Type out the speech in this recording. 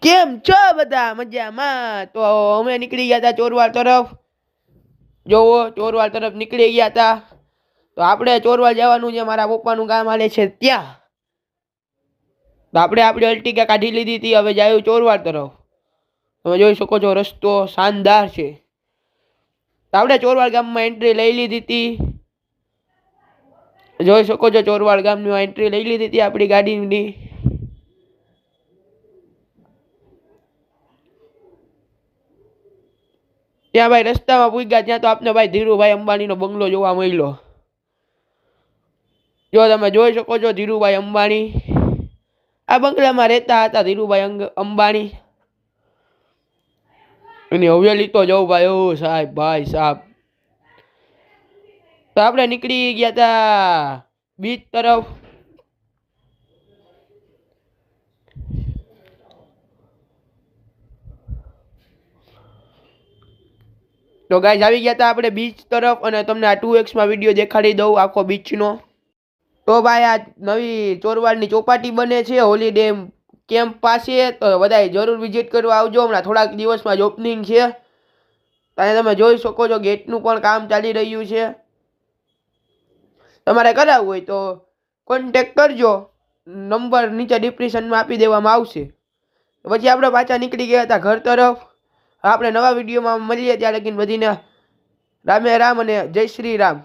કેમ છો બધા મજામાં? તો અમે નીકળી ગયા હતા ચોરવાડ તરફ. જોવો ચોરવાડ તરફ નીકળી ગયા હતા. તો આપણે ચોરવાડ જવાનું છે, મારા પપ્પાનું કામ હાલે છે ત્યાં. તો આપણે આપણી અલ્ટિકા કાઢી લીધી હતી, હવે જાય ચોરવાડ તરફ. તમે જોઈ શકો છો રસ્તો શાનદાર છે. તો આપણે ચોરવાડ ગામમાં એન્ટ્રી લઈ લીધી હતી. જોઈ શકો છો ચોરવાડ ગામની એન્ટ્રી લઈ લીધી હતી આપણી ગાડીની. ત્યાં ભાઈ રસ્તામાં પૂગ્યા ત્યાં તો આપને ભાઈ ધીરુભાઈ અંબાણીનો બંગલો જોવા મળ્યો. જો તમે જોઈ શકો છો ધીરુભાઈ અંબાણી આ બંગલામાં રહેતા હતા. ધીરુભાઈ અંબાણી એની હવેલી તો જવું ભાઈ. ઓ સાહેબ, ભાઈ સાહેબ. તો આપણે નીકળી ગયા હતા બીચ તરફ. તો ગાઈસ આવી ગયા હતા આપણે બીચ તરફ, અને તમને આ 2x માં વિડીયો દેખાડી દઉં આખો બીચનો. તો ભાઈ આ નવી ચોરવાડની ચોપાટી બને છે હોલીડે કેમ્પ પાસે. તો બધાય જરૂર વિઝિટ કરવા આવજો. હમણાં થોડાક દિવસમાં જ ઓપનિંગ છે. ત્યાં તમે જોઈ શકો છો ગેટનું પણ કામ ચાલી રહ્યું છે. તમારે કરાવવું હોય તો કોન્ટેક કરજો, નંબર નીચે ડિસ્ક્રિપ્શનમાં આપી દેવામાં આવશે. પછી આપણે પાછા નીકળી ગયા હતા ઘર તરફ. આપણે નવા વિડીયોમાં મળીએ, ત્યાં લગીને બધીને રામે રામ અને જય શ્રી રામ.